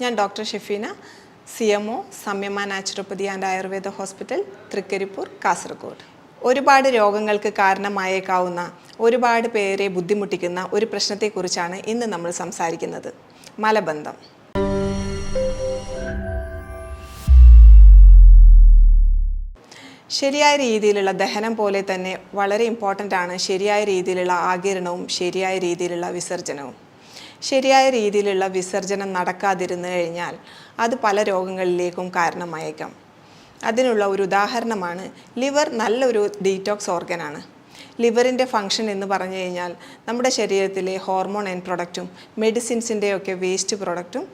ഞാൻ doctor Shefeena, CMO Samyama naturopathy and Ayurveda hospital, Thrikaripur, Kasaragod. ഒരുപാട് രോഗങ്ങൾക്ക് കാരണമായേക്കാവുന്ന, ഒരുപാട് പേരെ ബുദ്ധിമുട്ടിക്കുന്ന ഒരു പ്രശ്നത്തെക്കുറിച്ചാണ് ഇന്ന് നമ്മൾ സംസാരിക്കുന്നത്: മലബന്ധം. ശരിയായ രീതിയിലുള്ള ദഹനം പോലെ തന്നെ വളരെ ഇമ്പോർട്ടൻ്റ് ആണ് ശരിയായ രീതിയിലുള്ള ആഗിരണവും ശരിയായ രീതിയിലുള്ള വിസർജനവും. ശരിയായ രീതിയിലുള്ള വിസർജനം നടക്കാതിരുന്നു കഴിഞ്ഞാൽ അത് പല രോഗങ്ങളിലേക്കും കാരണമായേക്കാം. അതിനുള്ള ഒരു ഉദാഹരണമാണ് ലിവർ. നല്ലൊരു ഡീറ്റോക്സ് ഓർഗനാണ്. ലിവറിൻ്റെ ഫങ്ഷൻ എന്ന് പറഞ്ഞു കഴിഞ്ഞാൽ നമ്മുടെ ശരീരത്തിലെ ഹോർമോൺ എൻഡ് പ്രൊഡക്റ്റും മെഡിസിൻസിൻ്റെയൊക്കെ വേസ്റ്റ് പ്രൊഡക്റ്റും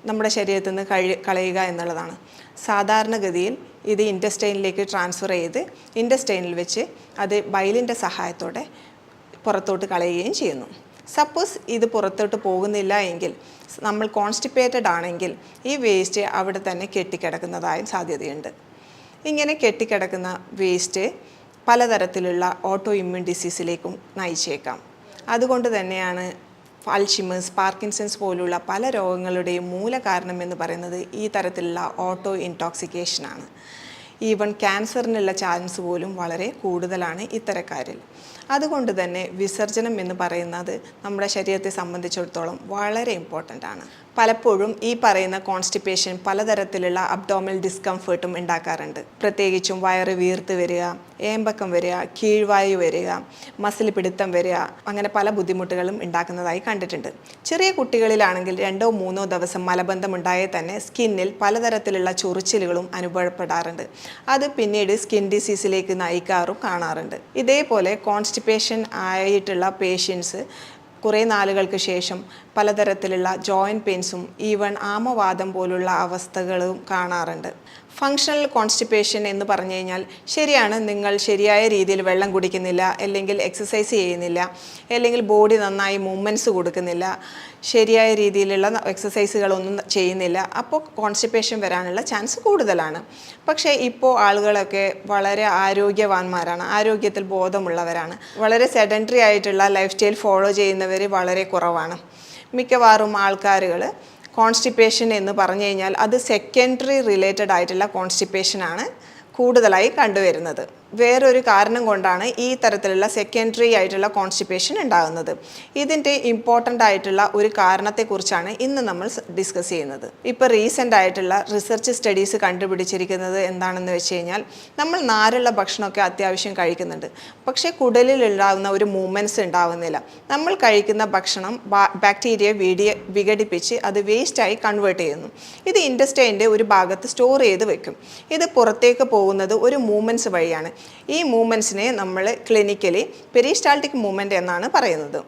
നമ്മുടെ ശരീരത്തിൽ നിന്ന് കളയുക എന്നുള്ളതാണ്. സാധാരണഗതിയിൽ ഇത് ഇൻറ്റസ്റ്റൈനിലേക്ക് ട്രാൻസ്ഫർ ചെയ്ത് ഇൻറ്റസ്റ്റൈനിൽ വെച്ച് അത് ബൈലിൻ്റെ സഹായത്തോടെ പുറത്തോട്ട് കളയുകയും ചെയ്യുന്നു. സപ്പോസ് ഇത് പുറത്തോട്ട് പോകുന്നില്ല എങ്കിൽ, നമ്മൾ കോൺസ്റ്റിപ്പേറ്റഡ് ആണെങ്കിൽ ഈ വേസ്റ്റ് അവിടെ തന്നെ കെട്ടിക്കിടക്കുന്നതായും സാധ്യതയുണ്ട്. ഇങ്ങനെ കെട്ടിക്കിടക്കുന്ന വേസ്റ്റ് പലതരത്തിലുള്ള ഓട്ടോ ഇമ്മ്യൂൺ ഡിസീസിലേക്കും നയിച്ചേക്കാം. അതുകൊണ്ട് തന്നെയാണ് അൽഷിമേഴ്സ്, പാർക്കിൻസൺസ് പോലുള്ള പല രോഗങ്ങളുടെയും മൂല കാരണം എന്ന് പറയുന്നത് ഈ തരത്തിലുള്ള ഓട്ടോ ഇൻടോക്സിക്കേഷനാണ്. ഈവൻ ക്യാൻസറിനുള്ള ചാൻസ് പോലും വളരെ കൂടുതലാണ് ഇത്തരക്കാരിൽ. അതുകൊണ്ട് തന്നെ വിസർജനം എന്ന് പറയുന്നത് നമ്മുടെ ശരീരത്തെ സംബന്ധിച്ചിടത്തോളം വളരെ ഇമ്പോർട്ടൻ്റ് ആണ്. പലപ്പോഴും ഈ പറയുന്ന കോൺസ്റ്റിപ്പേഷൻ പലതരത്തിലുള്ള അബ്ഡോമിനൽ ഡിസ്കംഫേർട്ടും ഉണ്ടാക്കാറുണ്ട്. പ്രത്യേകിച്ചും വയറ് വീർത്ത് വരിക, ഏമ്പക്കം വരിക, കീഴ്വായു വരിക, മസിൽ പിടുത്തം വരിക, അങ്ങനെ പല ബുദ്ധിമുട്ടുകളും ഉണ്ടാക്കുന്നതായി കണ്ടിട്ടുണ്ട്. ചെറിയ കുട്ടികളിലാണെങ്കിൽ 2-3 ദിവസം മലബന്ധം ഉണ്ടായാൽ തന്നെ സ്കിന്നിൽ പലതരത്തിലുള്ള ചൊറിച്ചിലുകളും അനുഭവപ്പെടാറുണ്ട്. അത് പിന്നീട് സ്കിൻ ഡിസീസിലേക്ക് നയിക്കാറും കാണാറുണ്ട്. ഇതേപോലെ കോൺസ്റ്റിപ്പേഷൻ ആയിട്ടുള്ള പേഷ്യൻസ് കുറേ നാളുകൾക്ക് ശേഷം പലതരത്തിലുള്ള ജോയിൻറ്റ് പെയിൻസും ഈവൻ ആമവാദം പോലുള്ള അവസ്ഥകളും കാണാറുണ്ട്. ഫങ്ഷണൽ കോൺസ്റ്റിപ്പേഷൻ എന്ന് പറഞ്ഞു കഴിഞ്ഞാൽ, ശരിയാണ്, നിങ്ങൾ ശരിയായ രീതിയിൽ വെള്ളം കുടിക്കുന്നില്ല, അല്ലെങ്കിൽ എക്സസൈസ് ചെയ്യുന്നില്ല, അല്ലെങ്കിൽ ബോഡി നന്നായി മൂവ്മെൻറ്റ്സ് കൊടുക്കുന്നില്ല, ശരിയായ രീതിയിലുള്ള എക്സസൈസുകളൊന്നും ചെയ്യുന്നില്ല, അപ്പോൾ കോൺസ്റ്റിപ്പേഷൻ വരാനുള്ള ചാൻസ് കൂടുതലാണ്. പക്ഷേ ഇപ്പോൾ ആളുകളൊക്കെ വളരെ ആരോഗ്യവാന്മാരാണ്, ആരോഗ്യത്തിൽ ബോധമുള്ളവരാണ്. വളരെ സെഡൻറ്ററി ആയിട്ടുള്ള ലൈഫ് സ്റ്റൈൽ ഫോളോ ചെയ്യുന്നവർ വളരെ കുറവാണ്. മിക്കവാറും ആൾക്കാരുകൾ കോൺസ്റ്റിപ്പേഷൻ എന്ന് പറഞ്ഞു കഴിഞ്ഞാൽ അത് സെക്കൻഡറി റിലേറ്റഡ് ആയിട്ടുള്ള കോൺസ്റ്റിപ്പേഷനാണ് കൂടുതലായി കണ്ടുവരുന്നത്. വേറൊരു കാരണം കൊണ്ടാണ് ഈ തരത്തിലുള്ള സെക്കൻഡറി ആയിട്ടുള്ള കോൺസ്റ്റിപ്പേഷൻ ഉണ്ടാകുന്നത്. ഇതിൻ്റെ ഇമ്പോർട്ടൻ്റ് ആയിട്ടുള്ള ഒരു കാരണത്തെക്കുറിച്ചാണ് ഇന്ന് നമ്മൾ ഡിസ്കസ് ചെയ്യുന്നത്. ഇപ്പോൾ റീസെൻ്റ് ആയിട്ടുള്ള റിസർച്ച് സ്റ്റഡീസ് കണ്ടുപിടിച്ചിരിക്കുന്നത് എന്താണെന്ന് വെച്ച് കഴിഞ്ഞാൽ, നമ്മൾ നാരുള്ള ഭക്ഷണമൊക്കെ അത്യാവശ്യം കഴിക്കുന്നുണ്ട്, പക്ഷേ കുടലിൽ ഉണ്ടാകുന്ന ഒരു മൂവ്മെൻറ്റ്സ് ഉണ്ടാകുന്നില്ല. നമ്മൾ കഴിക്കുന്ന ഭക്ഷണം ബാക്ടീരിയയെ വിഘടിപ്പിച്ച് അത് വേസ്റ്റായി കൺവേർട്ട് ചെയ്യുന്നു. ഇത് ഇൻറ്റസ്റ്റൈൻ്റെ ഒരു ഭാഗത്ത് സ്റ്റോർ ചെയ്ത് വെക്കും. ഇത് പുറത്തേക്ക് പോകുന്നത് ഒരു മൂവ്മെൻറ്റ്സ് വഴിയാണ്. ഈ മൂവ്മെൻറ്റ്സിനെ നമ്മൾ ക്ലിനിക്കലി പെരിസ്റ്റാൾട്ടിക് മൂവ്മെൻറ്റ് എന്നാണ് പറയുന്നത്.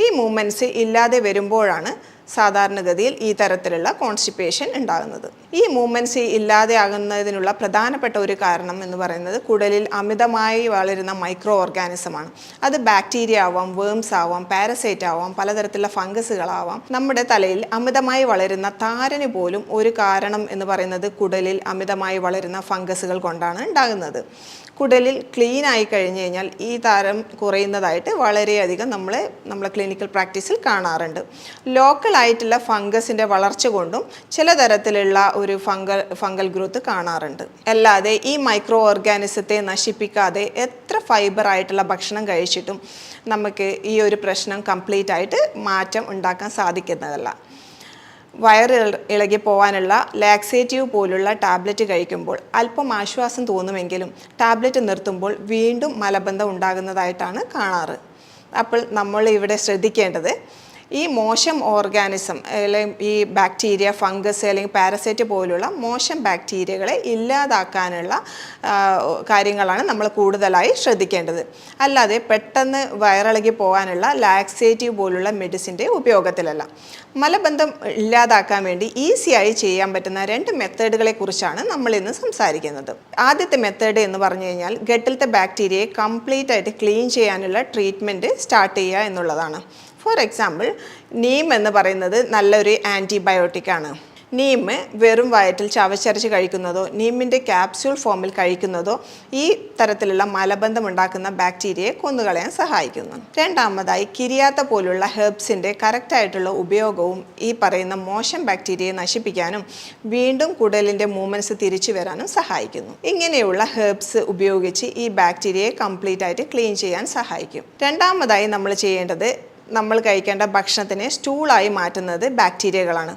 ഈ മൂവ്മെൻറ്റ്സ് ഇല്ലാതെ വരുമ്പോഴാണ് സാധാരണഗതിയിൽ ഈ തരത്തിലുള്ള കോൺസ്റ്റിപ്പേഷൻ ഉണ്ടാകുന്നത്. ഈ മൂവ്മെൻറ്റ്സ് ഇല്ലാതെ ആകുന്നതിനുള്ള പ്രധാനപ്പെട്ട ഒരു കാരണം എന്ന് പറയുന്നത് കുടലിൽ അമിതമായി വളരുന്ന മൈക്രോ ഓർഗാനിസമാണ്. അത് ബാക്ടീരിയ ആവാം, വേംസ് ആവാം, പാരസൈറ്റ് ആവാം, പലതരത്തിലുള്ള ഫംഗസുകളാവാം. നമ്മുടെ തലയിൽ അമിതമായി വളരുന്ന താരന് പോലും ഒരു കാരണം എന്ന് പറയുന്നത് കുടലിൽ അമിതമായി വളരുന്ന ഫംഗസുകൾ കൊണ്ടാണ് ഉണ്ടാകുന്നത്. കുടലിൽ ക്ലീൻ ആയി കഴിഞ്ഞ് കഴിഞ്ഞാൽ ഈ താരം കുറയുന്നതായിട്ട് വളരെയധികം നമ്മളെ ക്ലിനിക്കൽ പ്രാക്ടീസിൽ കാണാറുണ്ട്. ലോക്കലായിട്ടുള്ള ഫംഗസിൻ്റെ വളർച്ച കൊണ്ടും ചില തരത്തിലുള്ള ഒരു ഫംഗൽ ഗ്രോത്ത് കാണാറുണ്ട്. അല്ലാതെ ഈ മൈക്രോ ഓർഗാനിസത്തെ നശിപ്പിക്കാതെ എത്ര ഫൈബർ ആയിട്ടുള്ള ഭക്ഷണം കഴിച്ചിട്ടും നമുക്ക് ഈ ഒരു പ്രശ്നം കംപ്ലീറ്റ് ആയിട്ട് മാറ്റം ഉണ്ടാക്കാൻ സാധിക്കുന്നതല്ല. വയറ് ഇളകി പോകാനുള്ള ലാക്സേറ്റീവ് പോലുള്ള ടാബ്ലറ്റ് കഴിക്കുമ്പോൾ അല്പം ആശ്വാസം തോന്നുമെങ്കിലും ടാബ്ലറ്റ് നിർത്തുമ്പോൾ വീണ്ടും മലബന്ധം ഉണ്ടാകുന്നതായിട്ടാണ് കാണാറ്. അപ്പോൾ നമ്മൾ ഇവിടെ ശ്രദ്ധിക്കേണ്ടത്, ഈ മോശം ഓർഗാനിസം അല്ലെങ്കിൽ ഈ ബാക്ടീരിയ, ഫംഗസ് അല്ലെങ്കിൽ പാരസൈറ്റ് പോലുള്ള മോശം ബാക്ടീരിയകളെ ഇല്ലാതാക്കാനുള്ള കാര്യങ്ങളാണ് നമ്മൾ കൂടുതലായി ശ്രദ്ധിക്കേണ്ടത്. അല്ലാതെ പെട്ടെന്ന് വയറിളകി പോകാനുള്ള ലാക്സേറ്റീവ് പോലുള്ള മെഡിസിൻ്റെ ഉപയോഗത്തിലല്ല. മലബന്ധം ഇല്ലാതാക്കാൻ വേണ്ടി ഈസിയായി ചെയ്യാൻ പറ്റുന്ന 2 മെത്തേഡുകളെ കുറിച്ചാണ് നമ്മൾ ഇന്ന് സംസാരിക്കുന്നത്. ആദ്യത്തെ മെത്തേഡ് എന്ന് പറഞ്ഞു കഴിഞ്ഞാൽ, ഗട്ടിലത്തെ ബാക്ടീരിയയെ കംപ്ലീറ്റ് ആയിട്ട് ക്ലീൻ ചെയ്യാനുള്ള ട്രീറ്റ്മെൻറ്റ് സ്റ്റാർട്ട് ചെയ്യുക എന്നുള്ളതാണ്. ഫോർ എക്സാമ്പിൾ, നീം എന്ന് പറയുന്നത് നല്ലൊരു ആൻറ്റിബയോട്ടിക്കാണ്. നീം വെറും വയറ്റിൽ ചവച്ചരച്ച് കഴിക്കുന്നതോ നീമിൻ്റെ ക്യാപ്സ്യൂൾ ഫോമിൽ കഴിക്കുന്നതോ ഈ തരത്തിലുള്ള മലബന്ധം ഉണ്ടാക്കുന്ന ബാക്ടീരിയയെ കൊന്നുകളയാൻ സഹായിക്കുന്നു. രണ്ടാമതായി കിരിയാത്ത പോലുള്ള ഹെർബ്സിൻ്റെ കറക്റ്റായിട്ടുള്ള ഉപയോഗവും ഈ പറയുന്ന മോശം ബാക്ടീരിയയെ നശിപ്പിക്കാനും വീണ്ടും കുടലിൻ്റെ മൂവ്മെൻറ്റ്സ് തിരിച്ചു വരാനും സഹായിക്കുന്നു. ഇങ്ങനെയുള്ള ഹെർബ്സ് ഉപയോഗിച്ച് ഈ ബാക്ടീരിയയെ കംപ്ലീറ്റ് ആയിട്ട് ക്ലീൻ ചെയ്യാൻ സഹായിക്കും. രണ്ടാമതായി നമ്മൾ ചെയ്യേണ്ടത് നമ്മൾ കഴിക്കേണ്ട ഭക്ഷണത്തിനെ സ്റ്റൂളായി മാറ്റുന്നത് ബാക്ടീരിയകളാണ്.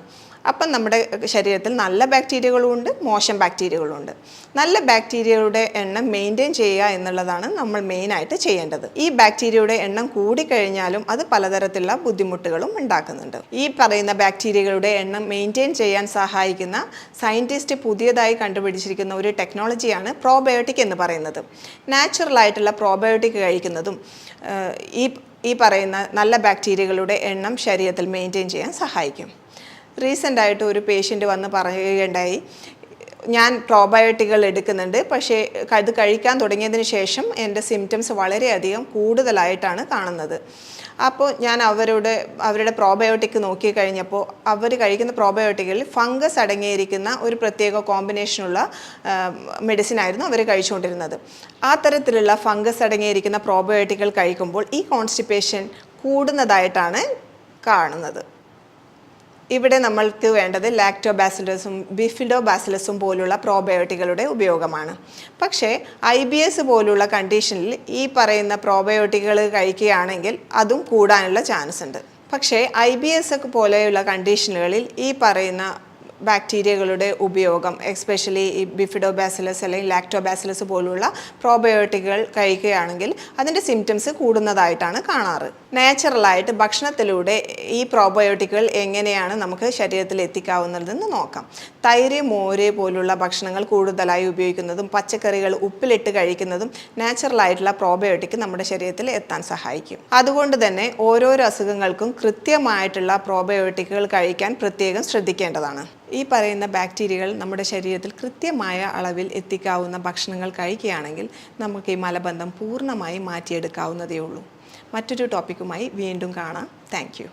അപ്പം നമ്മുടെ ശരീരത്തിൽ നല്ല ബാക്ടീരിയകളും ഉണ്ട്, മോശം ബാക്ടീരിയകളും ഉണ്ട്. നല്ല ബാക്ടീരിയയുടെ എണ്ണം മെയിൻറ്റെയിൻ ചെയ്യുക എന്നുള്ളതാണ് നമ്മൾ മെയിനായിട്ട് ചെയ്യേണ്ടത്. ഈ ബാക്ടീരിയയുടെ എണ്ണം കൂടിക്കഴിഞ്ഞാലും അത് പലതരത്തിലുള്ള ബുദ്ധിമുട്ടുകളും ഉണ്ടാക്കുന്നുണ്ട്. ഈ പറയുന്ന ബാക്ടീരിയകളുടെ എണ്ണം മെയിൻറ്റെയിൻ ചെയ്യാൻ സഹായിക്കുന്ന സയൻറ്റിസ്റ്റ് പുതിയതായി കണ്ടുപിടിച്ചിരിക്കുന്ന ഒരു ടെക്നോളജിയാണ് പ്രോബയോട്ടിക് എന്ന് പറയുന്നത്. നാച്ചുറലായിട്ടുള്ള പ്രോബയോട്ടിക് കഴിക്കുന്നതും ഈ പറയുന്ന നല്ല ബാക്ടീരിയകളുടെ എണ്ണം ശരീരത്തിൽ മെയിൻറ്റെയിൻ ചെയ്യാൻ സഹായിക്കും. റീസെൻ്റായിട്ട് ഒരു പേഷ്യൻ്റ് വന്ന് പറയുകയുണ്ടായി, ഞാൻ പ്രോബയോട്ടിക്കുകൾ എടുക്കുന്നുണ്ട്, പക്ഷേ അത് കഴിക്കാൻ തുടങ്ങിയതിന് ശേഷം എൻ്റെ സിംറ്റംസ് വളരെയധികം കൂടുതലായിട്ടാണ് കാണുന്നത്. അപ്പോൾ ഞാൻ അവരുടെ പ്രോബയോട്ടിക് നോക്കി കഴിഞ്ഞപ്പോൾ അവർ കഴിക്കുന്ന പ്രോബയോട്ടിക്കിൽ ഫംഗസ് അടങ്ങിയിരിക്കുന്ന ഒരു പ്രത്യേക കോമ്പിനേഷനുള്ള മെഡിസിൻ ആയിരുന്നു അവർ കഴിച്ചുകൊണ്ടിരുന്നത്. ആ തരത്തിലുള്ള ഫംഗസ് അടങ്ങിയിരിക്കുന്ന പ്രോബയോട്ടിക്കുകൾ കഴിക്കുമ്പോൾ ഈ കോൺസ്റ്റിപ്പേഷൻ കൂടുന്നതായിട്ടാണ് കാണുന്നത്. ഇവിടെ നമ്മൾക്ക് വേണ്ടത് ലാക്ടോബാസിലസും ബിഫിഡോബാസിലസും പോലുള്ള പ്രോബയോട്ടിക്കുകളുടെ ഉപയോഗമാണ്. പക്ഷേ IBS പോലുള്ള കണ്ടീഷനിൽ ഈ പറയുന്ന പ്രോബയോട്ടിക്കുകൾ കഴിക്കുകയാണെങ്കിൽ അതും കൂടാനുള്ള ചാൻസ് ഉണ്ട്. പക്ഷേ IBS പോലെയുള്ള കണ്ടീഷനുകളിൽ ഈ പറയുന്ന ബാക്ടീരിയകളുടെ ഉപയോഗം, എസ്പെഷ്യലി ഈ ബിഫിഡോബാസിലസ് അല്ലെങ്കിൽ ലാക്ടോബാസിലസ് പോലുള്ള പ്രോബയോട്ടിക്കുകൾ കഴിക്കുകയാണെങ്കിൽ അതിൻ്റെ സിംറ്റംസ് കൂടുന്നതായിട്ടാണ് കാണാറ്. നാച്ചുറലായിട്ട് ഭക്ഷണത്തിലൂടെ ഈ പ്രോബയോട്ടിക്കുകൾ എങ്ങനെയാണ് നമുക്ക് ശരീരത്തിൽ എത്തിക്കാവുന്നതെന്ന് നോക്കാം. തൈര്, മോര് പോലുള്ള ഭക്ഷണങ്ങൾ കൂടുതലായി ഉപയോഗിക്കുന്നതും പച്ചക്കറികൾ ഉപ്പിലിട്ട് കഴിക്കുന്നതും നാച്ചുറലായിട്ടുള്ള പ്രോബയോട്ടിക് നമ്മുടെ ശരീരത്തിൽ എത്താൻ സഹായിക്കും. അതുകൊണ്ട് തന്നെ ഓരോരോ അസുഖങ്ങൾക്കും കൃത്യമായിട്ടുള്ള പ്രോബയോട്ടിക്കുകൾ കഴിക്കാൻ പ്രത്യേകം ശ്രദ്ധിക്കേണ്ടതാണ്. ഈ പറയുന്ന ബാക്ടീരിയകൾ നമ്മുടെ ശരീരത്തിൽ കൃത്യമായ അളവിൽ എത്തിക്കാവുന്ന ഭക്ഷണങ്ങൾ കഴിക്കുകയാണെങ്കിൽ നമുക്ക് ഈ മലബന്ധം പൂർണ്ണമായി മാറ്റിയെടുക്കാവുന്നതേ ഉള്ളൂ. മറ്റൊരു ടോപ്പിക്കുമായി വീണ്ടും കാണാം. Thank you.